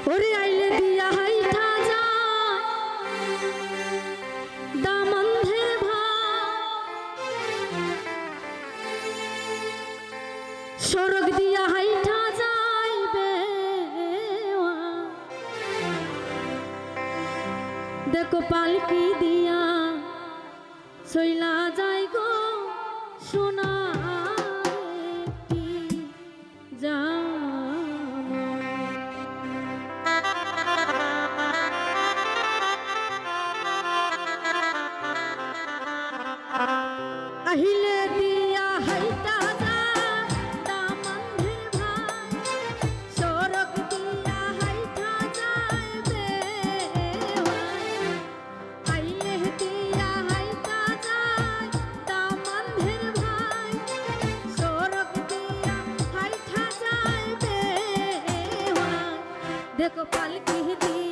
ওরে আইলে দিয়া হাইঠা যা দামন্ধে ভা সড়ক দিয়া হাইঠা যাইবে দেখো পালকি দিয়া সইলা যাই গো সোনা যা আহিলে দিয়া হাইটা যা দামন্ধের ভাই সড়ক দিয়া হাইটা যাইবে আইলে দিয়া হাইটা যায় দামন্ধের ভাই সড়ক দিয়া হাইটা যাইবে দেখো পালকি দিয়া